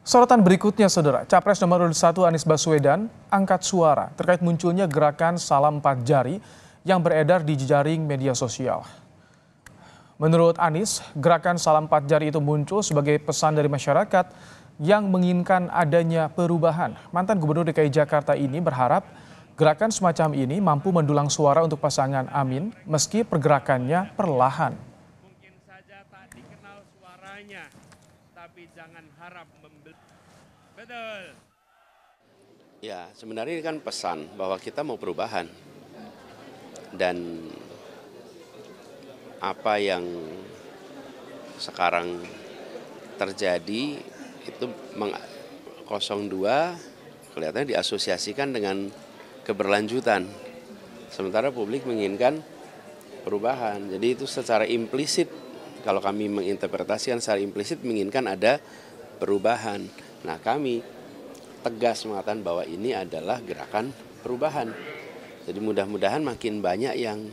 Sorotan berikutnya, Saudara, Capres nomor urut 1 Anies Baswedan angkat suara terkait munculnya gerakan salam 4 jari yang beredar di jejaring media sosial. Menurut Anies, gerakan salam 4 jari itu muncul sebagai pesan dari masyarakat yang menginginkan adanya perubahan. Mantan Gubernur DKI Jakarta ini berharap gerakan semacam ini mampu mendulang suara untuk pasangan Amin meski pergerakannya perlahan. Mungkin saja tak dikenal suaranya, tapi jangan harap membeli. Betul. Ya, sebenarnya ini kan pesan bahwa kita mau perubahan. Dan apa yang sekarang terjadi itu 02 kelihatannya diasosiasikan dengan keberlanjutan. Sementara publik menginginkan perubahan. Jadi itu secara implisit, kalau kami menginterpretasikan secara implisit menginginkan ada perubahan. Nah, kami tegas mengatakan bahwa ini adalah gerakan perubahan. Jadi mudah-mudahan makin banyak yang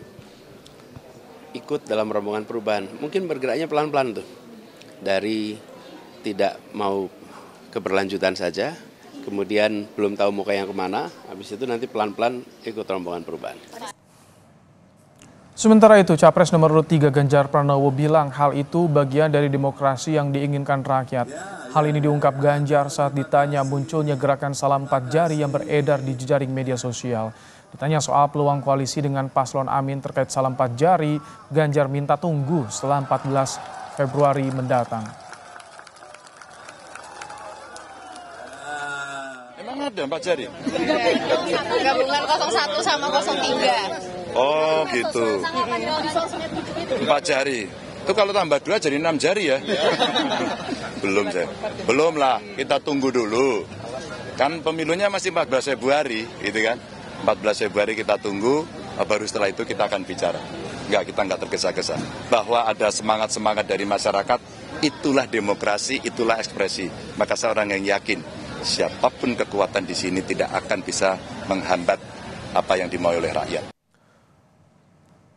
ikut dalam rombongan perubahan. Mungkin bergeraknya pelan-pelan tuh. Dari tidak mau keberlanjutan saja, kemudian belum tahu mau yang kemana, habis itu nanti pelan-pelan ikut rombongan perubahan. Sementara itu, Capres nomor urut 3 Ganjar Pranowo bilang hal itu bagian dari demokrasi yang diinginkan rakyat. Hal ini diungkap Ganjar saat ditanya munculnya gerakan salam 4 jari yang beredar di jejaring media sosial. Ditanya soal peluang koalisi dengan paslon Amin terkait salam 4 jari, Ganjar minta tunggu setelah 14 Februari mendatang. Emang ada 4 jari? Gabungan 01 sama 03. Oh gitu. 4 jari. Itu kalau tambah 2 jadi 6 jari ya? Belum saya. Belum lah, kita tunggu dulu. Kan pemilunya masih 14 Februari gitu kan. 14 Februari kita tunggu, baru setelah itu kita akan bicara. Kita enggak tergesa-gesa. Bahwa ada semangat-semangat dari masyarakat, itulah demokrasi, itulah ekspresi. Maka saya orang yang yakin, siapapun kekuatan di sini tidak akan bisa menghambat apa yang dimau oleh rakyat.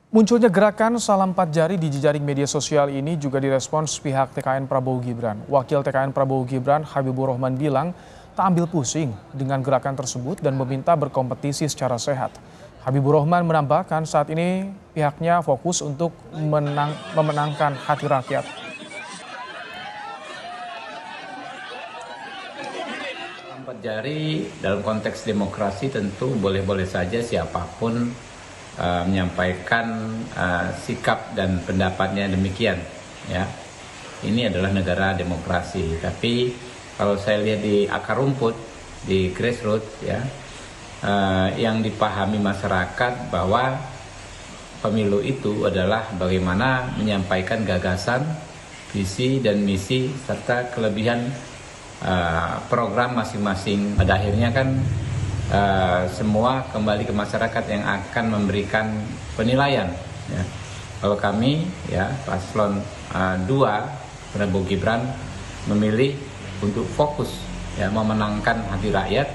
Munculnya gerakan salam 4 jari di jejaring media sosial ini juga direspons pihak TKN Prabowo Gibran. Wakil TKN Prabowo Gibran, Habibur Rahman bilang tak ambil pusing dengan gerakan tersebut dan meminta berkompetisi secara sehat. Habibur Rahman menambahkan saat ini pihaknya fokus untuk memenangkan hati rakyat. Salam 4 jari dalam konteks demokrasi tentu boleh-boleh saja siapapun menyampaikan sikap dan pendapatnya demikian, ya. Ini adalah negara demokrasi. Tapi kalau saya lihat di akar rumput, di grassroots, ya, yang dipahami masyarakat bahwa pemilu itu adalah bagaimana menyampaikan gagasan, visi dan misi serta kelebihan program masing-masing. Pada akhirnya kan semua kembali ke masyarakat yang akan memberikan penilaian, ya. Kalau kami, ya, paslon 2 Prabowo Gibran memilih untuk fokus, ya, memenangkan hati rakyat,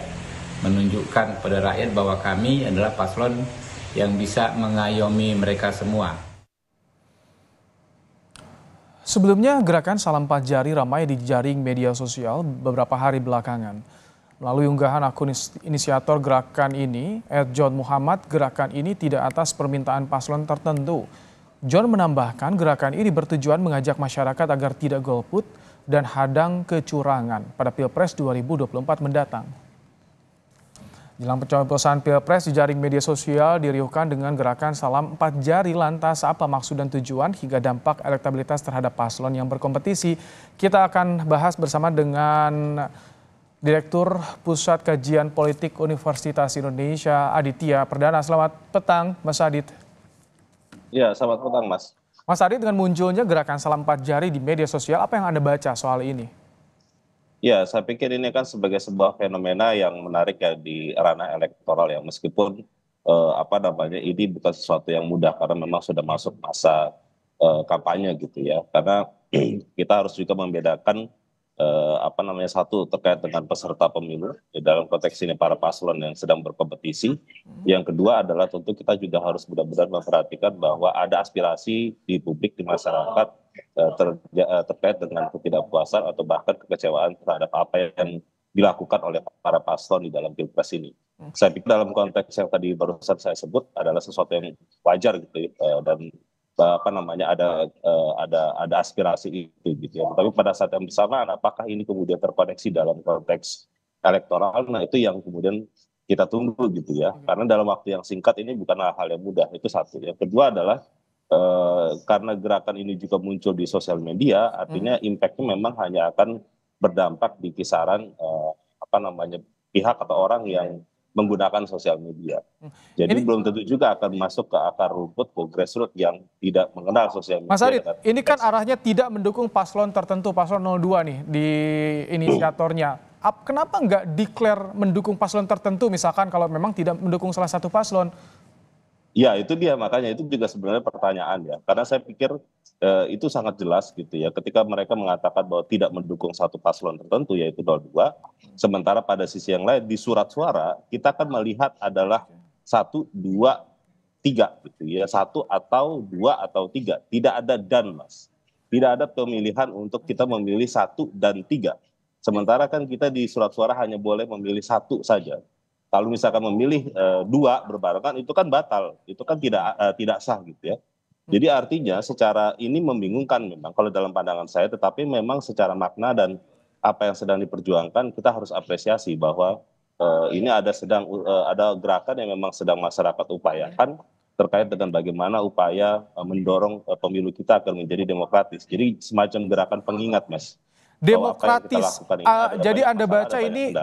menunjukkan kepada rakyat bahwa kami adalah paslon yang bisa mengayomi mereka semua. Sebelumnya gerakan salam 4 jari ramai di jejaring media sosial beberapa hari belakangan. Melalui unggahan akun inisiator gerakan ini, @John Muhammad, gerakan ini tidak atas permintaan paslon tertentu. John menambahkan gerakan ini bertujuan mengajak masyarakat agar tidak golput dan hadang kecurangan pada Pilpres 2024 mendatang. Jelang pencoblosan Pilpres, jejaring media sosial diriuhkan dengan gerakan salam 4 jari. Lantas apa maksud dan tujuan hingga dampak elektabilitas terhadap paslon yang berkompetisi? Kita akan bahas bersama dengan Direktur Pusat Kajian Politik Universitas Indonesia, Aditya Perdana. Selamat petang, Mas Adit. Ya, selamat petang, Mas. Mas Adit, dengan munculnya gerakan salam 4 jari di media sosial, apa yang Anda baca soal ini? Ya, saya pikir ini kan sebagai sebuah fenomena yang menarik ya di ranah elektoral ya. Meskipun ini bukan sesuatu yang mudah karena memang sudah masuk masa kampanye gitu ya. Karena kita harus juga membedakan satu terkait dengan peserta pemilu dalam konteks ini para paslon yang sedang berkompetisi. Yang kedua adalah tentu kita juga harus benar-benar memperhatikan bahwa ada aspirasi di publik, di masyarakat terkait dengan ketidakpuasan atau bahkan kekecewaan terhadap apa yang dilakukan oleh para paslon di dalam Pilpres ini. Saya pikir dalam konteks yang tadi barusan saya sebut adalah sesuatu yang wajar gitu ya, dan ada aspirasi itu gitu ya. Tapi pada saat yang bersamaan apakah ini kemudian terkoneksi dalam konteks elektoral? Nah itu yang kemudian kita tunggu gitu ya. Karena dalam waktu yang singkat ini bukan hal yang mudah, itu satu. Yang kedua adalah karena gerakan ini juga muncul di sosial media, artinya impact-nya memang hanya akan berdampak di kisaran pihak atau orang yang menggunakan sosial media. Jadi belum tentu juga akan masuk ke akar rumput, ke grassroots yang tidak mengenal sosial media. Mas Adit, ini kan arahnya tidak mendukung paslon tertentu, paslon 02 nih di inisiatornya. Kenapa nggak declare mendukung paslon tertentu, misalkan kalau memang tidak mendukung salah satu paslon? Ya itu dia, makanya itu juga sebenarnya pertanyaan ya. Karena saya pikir itu sangat jelas gitu ya. Ketika mereka mengatakan bahwa tidak mendukung satu paslon tertentu yaitu 02. Sementara pada sisi yang lain di surat suara kita kan melihat adalah 1, 2, 3 gitu ya. 1 atau 2 atau 3. Tidak ada dan Mas. Tidak ada pemilihan untuk kita memilih 1 dan 3. Sementara kan kita di surat suara hanya boleh memilih 1 saja. Kalau misalkan memilih 2 berbarengan itu kan batal, itu kan tidak sah gitu ya. Jadi artinya secara ini membingungkan memang kalau dalam pandangan saya, tetapi memang secara makna dan apa yang sedang diperjuangkan kita harus apresiasi bahwa ini ada gerakan yang memang sedang masyarakat upayakan terkait dengan bagaimana upaya mendorong pemilu kita agar menjadi demokratis. Jadi semacam gerakan pengingat, Mas. Demokratis. Jadi Anda baca ini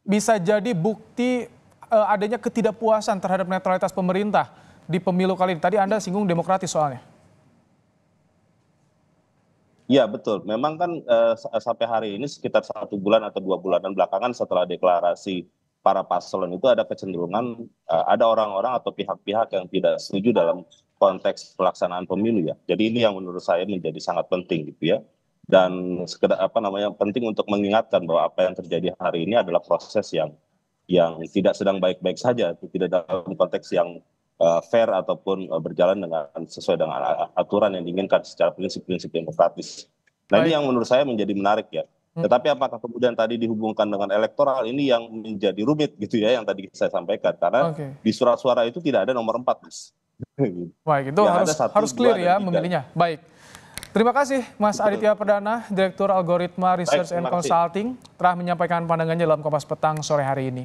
bisa jadi bukti adanya ketidakpuasan terhadap netralitas pemerintah di pemilu kali ini. Tadi Anda singgung demokratis soalnya. Iya betul, memang kan sampai hari ini sekitar 1 bulan atau 2 bulanan belakangan setelah deklarasi para paslon itu ada kecenderungan ada orang-orang atau pihak-pihak yang tidak setuju dalam konteks pelaksanaan pemilu ya. Jadi ini yang menurut saya menjadi sangat penting gitu ya. Dan penting untuk mengingatkan bahwa apa yang terjadi hari ini adalah proses yang tidak sedang baik-baik saja, tidak dalam konteks yang fair ataupun berjalan sesuai dengan aturan yang diinginkan secara prinsip-prinsip demokratis. Nah ini yang menurut saya menjadi menarik ya. Tetapi apakah kemudian tadi dihubungkan dengan elektoral, ini yang menjadi rumit gitu ya, yang tadi saya sampaikan. Karena di surat suara itu tidak ada nomor 4. Baik, itu harus clear ya memilihnya. Baik. Terima kasih Mas Aditya Perdana, Direktur Algoritma Research and Consulting, telah menyampaikan pandangannya dalam Kompas Petang sore hari ini.